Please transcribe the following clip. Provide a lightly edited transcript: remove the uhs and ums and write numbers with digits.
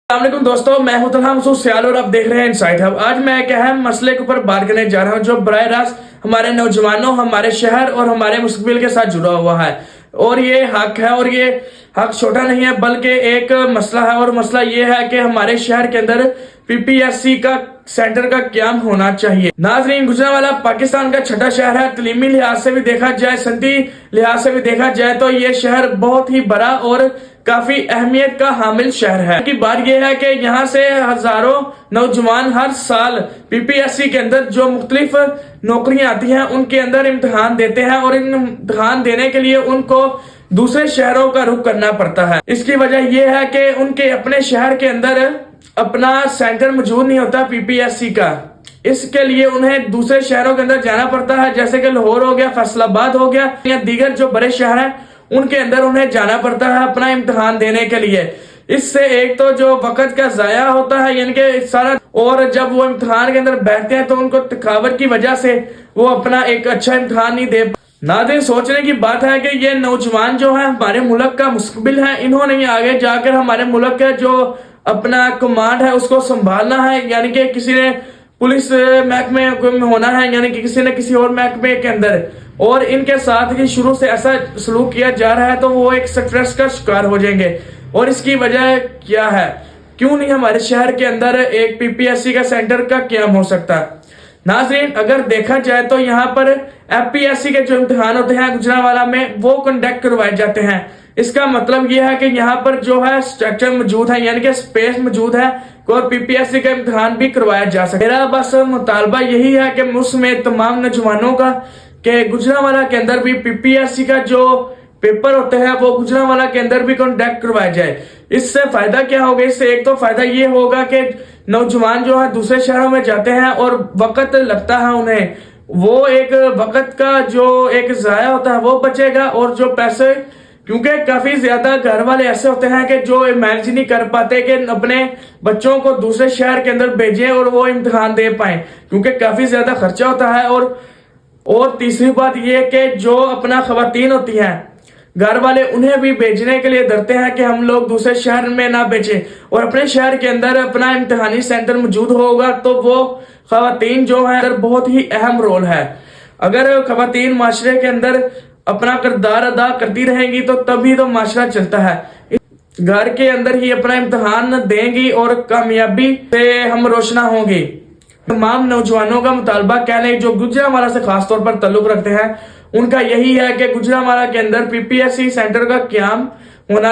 السلام علیکم دوستو، میں ہوں طلحہ مسعود سیال اور آپ دیکھ رہے ہیں انسائٹ ہب۔ آج میں ایک اہم مسئلے کے اوپر بات کرنے جا رہا ہوں جو براہ راست ہمارے نوجوانوں، ہمارے شہر اور ہمارے مستقبل کے ساتھ جڑا ہوا ہے، اور یہ حق ہے، اور یہ حق چھوٹا نہیں ہے بلکہ ایک مسئلہ ہے، اور مسئلہ یہ ہے کہ ہمارے شہر کے اندر PPSC کا سینٹر کا قیام ہونا چاہیے۔ ناظرین، گجرانوالہ پاکستان کا چھٹا شہر ہے۔ تعلیمی لحاظ سے بھی دیکھا جائے، صنعتی لحاظ سے بھی دیکھا جائے تو یہ شہر بہت ہی بڑا اور کافی اہمیت کا حامل شہر ہے۔ کی بات یہ ہے کہ یہاں سے ہزاروں نوجوان ہر سال PPSC کے اندر جو مختلف نوکریاں آتی ہیں ان کے اندر امتحان دیتے ہیں، اور ان امتحان دینے کے لیے ان کو دوسرے شہروں کا رخ کرنا پڑتا ہے۔ اس کی وجہ یہ ہے کہ ان کے اپنے شہر کے اندر اپنا سینٹر موجود نہیں ہوتا PPSC کا، اس کے لیے انہیں دوسرے شہروں کے اندر جانا پڑتا ہے، جیسے کہ لاہور ہو گیا، فیصل آباد ہو گیا یا دیگر جو بڑے شہر ہیں ان کے اندر انہیں جانا پڑتا ہے اپنا امتحان دینے کے لیے۔ اس سے ایک تو جو وقت کا ضائع ہوتا ہے، یعنی کہ سارا، اور جب وہ امتحان کے اندر بیٹھتے ہیں تو ان کو تھکاوٹ کی وجہ سے وہ اپنا ایک اچھا امتحان نہیں دے۔ ناظرین، سوچنے کی بات ہے کہ یہ نوجوان جو ہیں ہمارے ملک کا مستقبل ہے، انہوں نے آگے جا کر ہمارے ملک کا جو اپنا کمانڈ ہے اس کو سنبھالنا ہے، یعنی کہ کسی نے پولیس محکمے میں ہونا ہے، یعنی کہ کسی نے کسی اور محکمے کے اندر، اور ان کے ساتھ ہی شروع سے ایسا سلوک کیا جا رہا ہے تو وہ ایک سٹریس کا شکار ہو جائیں گے۔ اور اس کی وجہ کیا ہے؟ کیوں نہیں ہمارے شہر کے اندر ایک PPSC کا سینٹر کا قیام ہو سکتا؟ ناظرین، اگر دیکھا جائے تو یہاں پر FPSC کے جو امتحان ہوتے ہیں گجرانوالہ میں وہ کنڈکٹ کروائے جاتے ہیں۔ اس کا مطلب یہ ہے کہ یہاں پر جو ہے اسٹرکچر موجود ہے، یعنی کہ اسپیس موجود ہے، اور PPSC کا امتحان بھی کروایا جا سکتا ہے۔ میرا بس مطالبہ یہی ہے کہ اس میں تمام نوجوانوں کا کہ گجرانوالہ کے اندر بھی PPSC کا جو پیپر ہوتے ہیں وہ گجرانوالہ کے اندر بھی کنڈکٹ کروایا جائے۔ اس سے فائدہ کیا ہوگا؟ اس سے ایک تو فائدہ یہ ہوگا کہ نوجوان جو ہے دوسرے شہروں میں جاتے ہیں اور وقت لگتا ہے انہیں، وہ ایک وقت کا جو ایک ضائع ہوتا ہے وہ بچے گا، اور جو پیسے، کیونکہ کافی زیادہ گھر والے ایسے ہوتے ہیں کہ جو مینج نہیں کر پاتے کہ اپنے بچوں کو دوسرے شہر کے اندر بھیجیں اور وہ امتحان دے پائیں، کیونکہ کافی زیادہ خرچہ ہوتا ہے۔ اور تیسری بات یہ کہ جو اپنا خواتین ہوتی ہیں، گھر والے انہیں بھی بھیجنے کے لیے ڈرتے ہیں کہ ہم لوگ دوسرے شہر میں نہ بھیجیں، اور اپنے شہر کے اندر اپنا امتحانی سینٹر موجود ہوگا تو وہ خواتین جو ہیں بہت ہی اہم رول ہے۔ اگر خواتین معاشرے کے اندر اپنا کردار ادا کرتی رہیں گی تو تبھی تو معاشرہ چلتا ہے۔ گھر کے اندر ہی اپنا امتحان دیں گی اور کامیابی سے ہم روشنا ہوں گی۔ تمام نوجوانوں کا مطالبہ کیا ہے جو گجرانوالہ سے خاص طور پر تعلق رکھتے ہیں، ان کا یہی ہے کہ گجرانوالہ کے اندر PPSC سینٹر کا قیام ہونا